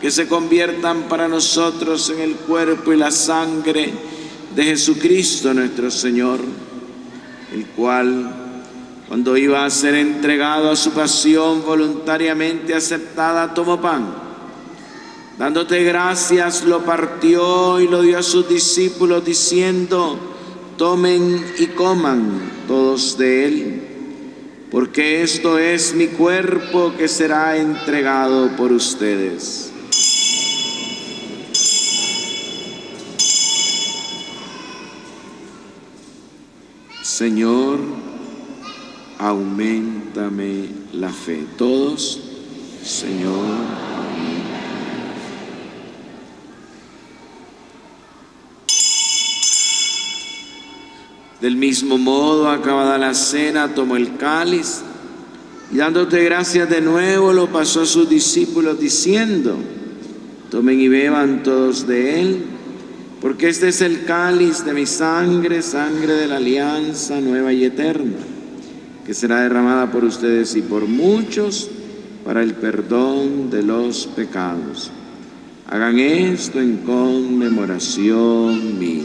que se conviertan para nosotros en el cuerpo y la sangre de Jesucristo nuestro Señor, el cual, cuando iba a ser entregado a su pasión voluntariamente aceptada, tomó pan. Dándote gracias, lo partió y lo dio a sus discípulos, diciendo: tomen y coman todos de él, porque esto es mi cuerpo que será entregado por ustedes. Señor, auméntame la fe. Todos, Señor. Del mismo modo, acabada la cena, tomó el cáliz y dándote gracias de nuevo, lo pasó a sus discípulos diciendo: tomen y beban todos de él, porque este es el cáliz de mi sangre, sangre de la alianza nueva y eterna, que será derramada por ustedes y por muchos para el perdón de los pecados. Hagan esto en conmemoración mía.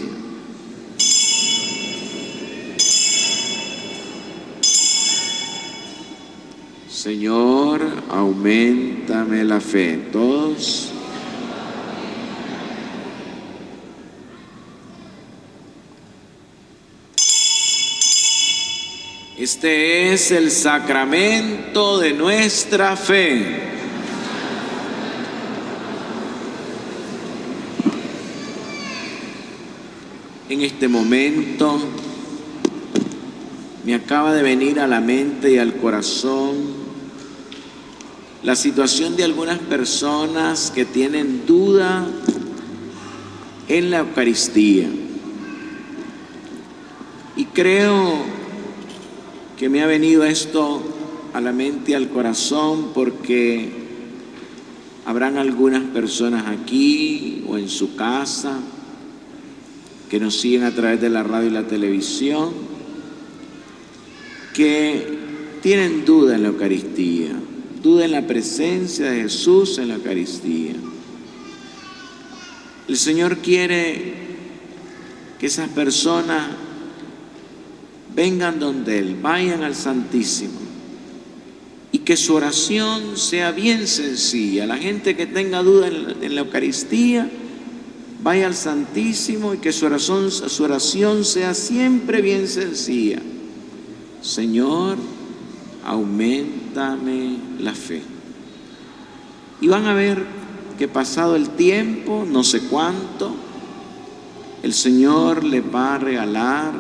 Señor, auméntame la fe. Todos. Este es el sacramento de nuestra fe. En este momento me acaba de venir a la mente y al corazón la situación de algunas personas que tienen duda en la Eucaristía. Y creo que me ha venido esto a la mente y al corazón porque habrán algunas personas aquí o en su casa que nos siguen a través de la radio y la televisión que tienen duda en la Eucaristía, duda en la presencia de Jesús en la Eucaristía. El Señor quiere que esas personas vengan donde Él, vayan al Santísimo y que su oración sea bien sencilla. La gente que tenga duda en la Eucaristía, vaya al Santísimo y que su oración sea siempre bien sencilla. Señor, auméntame la fe. Y van a ver que pasado el tiempo, no sé cuánto, el Señor les va a regalar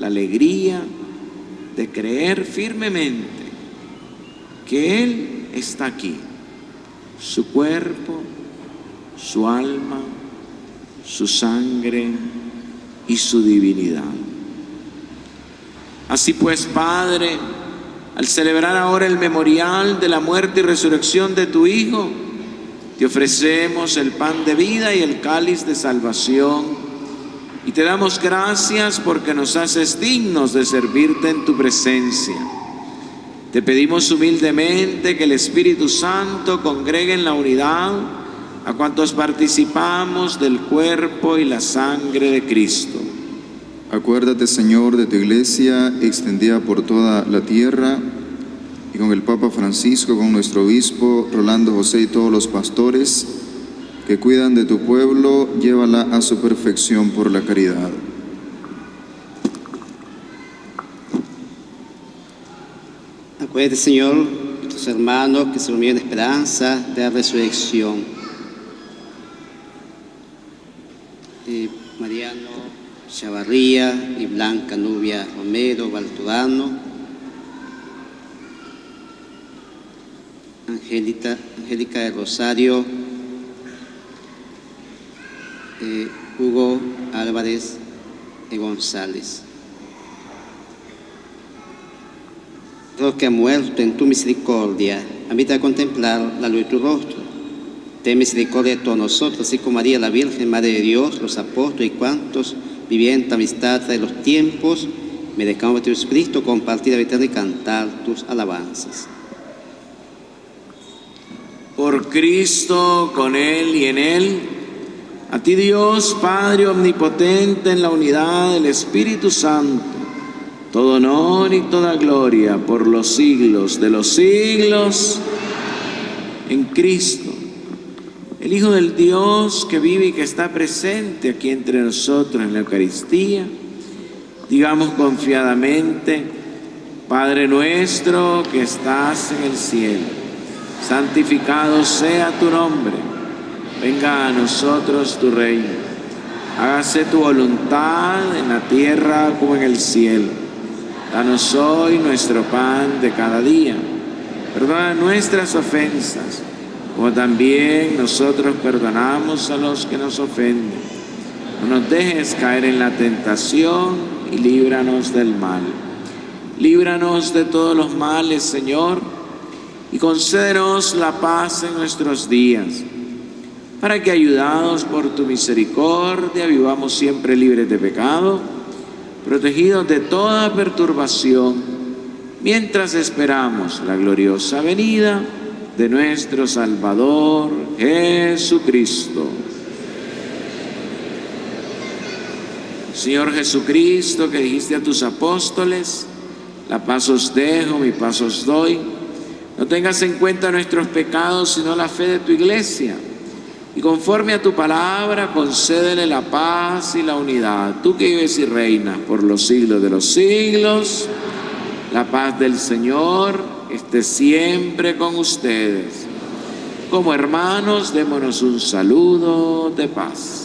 la alegría de creer firmemente que Él está aquí, su cuerpo, su alma, su sangre y su divinidad. Así pues, Padre, al celebrar ahora el memorial de la muerte y resurrección de tu Hijo, te ofrecemos el pan de vida y el cáliz de salvación. Y te damos gracias porque nos haces dignos de servirte en tu presencia. Te pedimos humildemente que el Espíritu Santo congregue en la unidad a cuantos participamos del cuerpo y la sangre de Cristo. Acuérdate, Señor, de tu iglesia extendida por toda la tierra y con el Papa Francisco, con nuestro obispo Rolando José y todos los pastores que cuidan de tu pueblo, llévala a su perfección por la caridad. Acuérdate, Señor, de tus hermanos que se reunieron en esperanza de la resurrección. Mariano Chavarría y Blanca Nubia Romero Balturano, Angélica de Rosario, Hugo Álvarez y González. Dios que ha muerto en tu misericordia, invita a contemplar la luz de tu rostro. Ten misericordia de todos nosotros, así como María la Virgen, Madre de Dios, los apóstoles y cuantos viviendo en amistad de los tiempos, merezcamos de Jesucristo compartir la eterna y cantar tus alabanzas. Por Cristo, con Él y en Él, a ti Dios, Padre omnipotente, en la unidad del Espíritu Santo, todo honor y toda gloria por los siglos de los siglos, en Cristo, el Hijo del Dios que vive y que está presente aquí entre nosotros en la Eucaristía. Digamos confiadamente: Padre nuestro que estás en el cielo, santificado sea tu nombre. Venga a nosotros tu reino. Hágase tu voluntad en la tierra como en el cielo. Danos hoy nuestro pan de cada día. Perdona nuestras ofensas, como también nosotros perdonamos a los que nos ofenden. No nos dejes caer en la tentación y líbranos del mal. Líbranos de todos los males, Señor, y concédenos la paz en nuestros días, para que, ayudados por tu misericordia, vivamos siempre libres de pecado, protegidos de toda perturbación, mientras esperamos la gloriosa venida de nuestro Salvador Jesucristo. Señor Jesucristo, que dijiste a tus apóstoles: la paz os dejo, mi paz os doy. No tengas en cuenta nuestros pecados, sino la fe de tu iglesia. Y conforme a tu palabra, concédele la paz y la unidad. Tú que vives y reinas por los siglos de los siglos, la paz del Señor esté siempre con ustedes. Como hermanos, démonos un saludo de paz.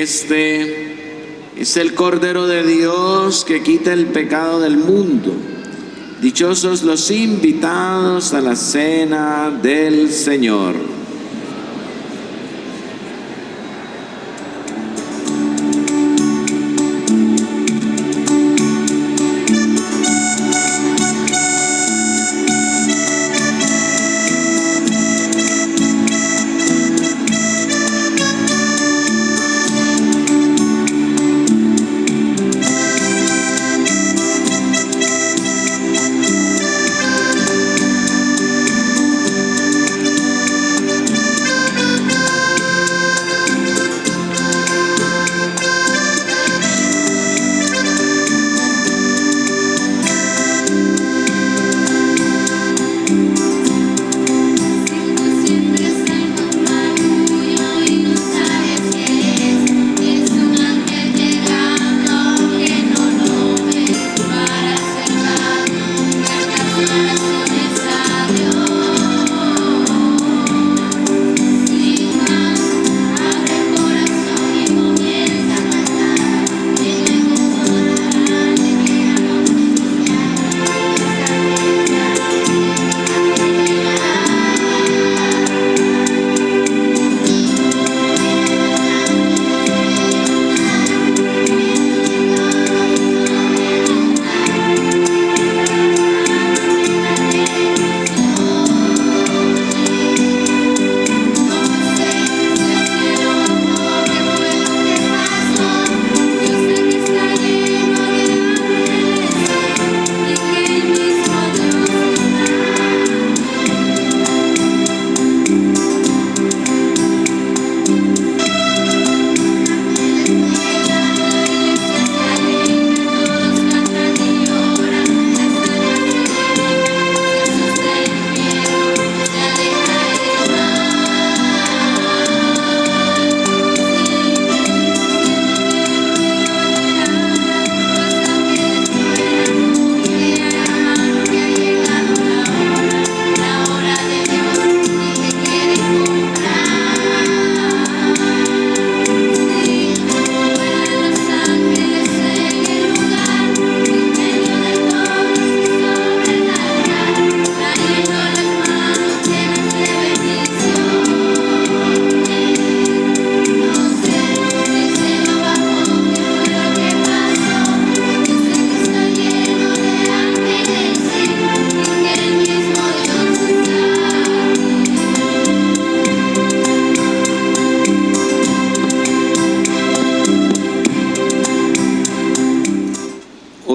Este es el Cordero de Dios que quita el pecado del mundo. Dichosos los invitados a la cena del Señor.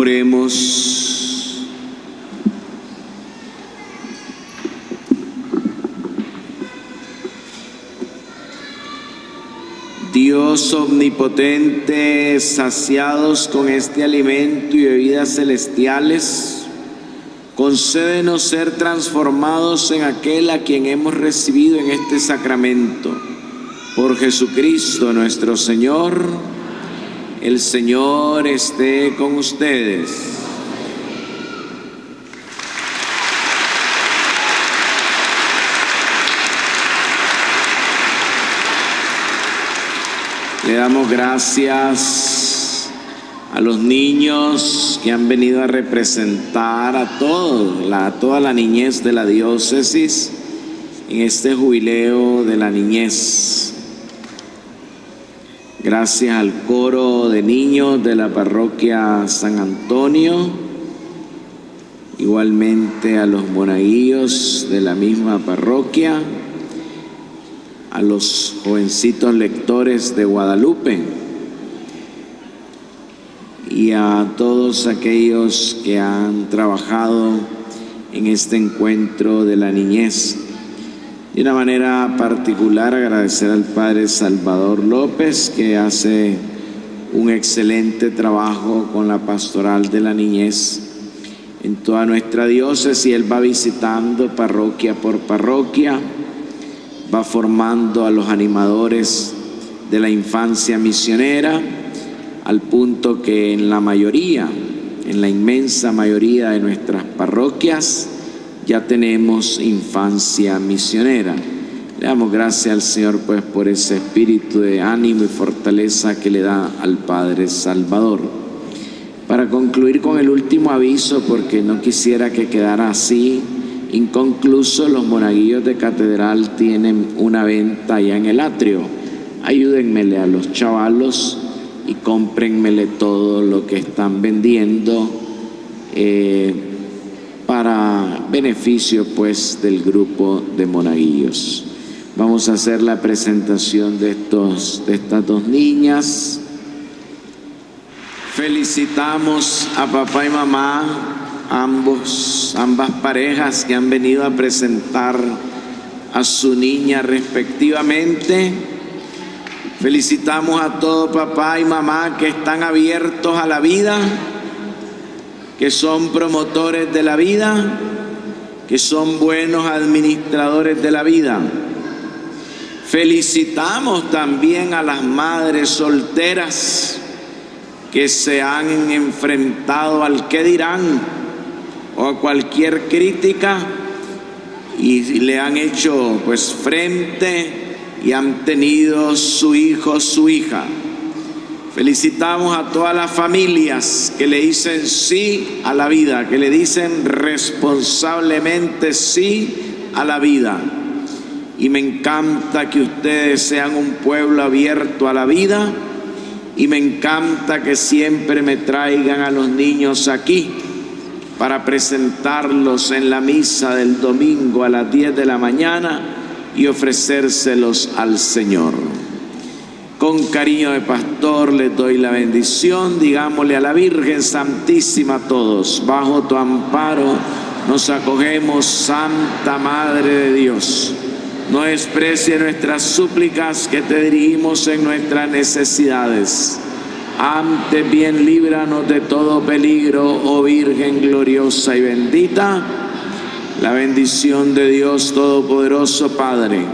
Oremos. Dios omnipotente, saciados con este alimento y bebidas celestiales, concédenos ser transformados en aquel a quien hemos recibido en este sacramento. Por Jesucristo nuestro Señor. El Señor esté con ustedes. Le damos gracias a los niños que han venido a representar a toda la niñez de la diócesis en este jubileo de la niñez. Gracias al coro de niños de la parroquia San Antonio, igualmente a los monaguillos de la misma parroquia, a los jovencitos lectores de Guadalupe y a todos aquellos que han trabajado en este encuentro de la niñez. De una manera particular agradecer al Padre Salvador López, que hace un excelente trabajo con la pastoral de la niñez en toda nuestra diócesis. Él va visitando parroquia por parroquia, va formando a los animadores de la infancia misionera, al punto que en la inmensa mayoría de nuestras parroquias, ya tenemos infancia misionera. Le damos gracias al Señor pues por ese espíritu de ánimo y fortaleza que le da al Padre Salvador. Para concluir con el último aviso, porque no quisiera que quedara así inconcluso, los monaguillos de Catedral tienen una venta allá en el atrio. Ayúdenmele a los chavalos y cómprenmele todo lo que están vendiendo para beneficio pues del grupo de monaguillos. Vamos a hacer la presentación de estas dos niñas. Felicitamos a papá y mamá, ambas parejas que han venido a presentar a su niña respectivamente. Felicitamos a todo papá y mamá que están abiertos a la vida, que son promotores de la vida, que son buenos administradores de la vida. Felicitamos también a las madres solteras que se han enfrentado al qué dirán o a cualquier crítica y le han hecho pues frente y han tenido su hijo, su hija. Felicitamos a todas las familias que le dicen sí a la vida, que le dicen responsablemente sí a la vida. Y me encanta que ustedes sean un pueblo abierto a la vida, y me encanta que siempre me traigan a los niños aquí para presentarlos en la misa del domingo a las 10 de la mañana y ofrecérselos al Señor. Con cariño de pastor les doy la bendición. Digámosle a la Virgen Santísima todos: bajo tu amparo nos acogemos, Santa Madre de Dios. No desprecie nuestras súplicas que te dirigimos en nuestras necesidades. Antes bien líbranos de todo peligro, oh Virgen gloriosa y bendita. La bendición de Dios Todopoderoso, Padre,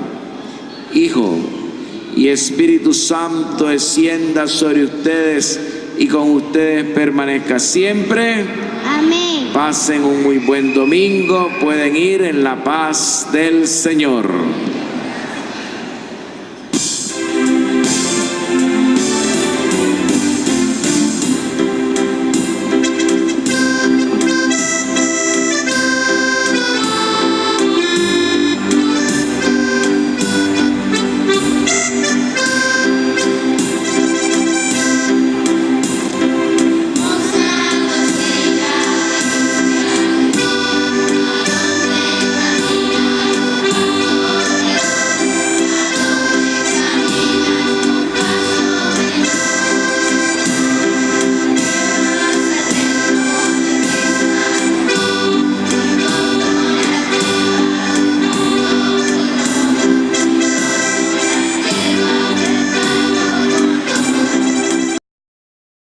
Hijo y Espíritu Santo descienda sobre ustedes y con ustedes permanezca siempre. Amén. Pasen un muy buen domingo. Pueden ir en la paz del Señor.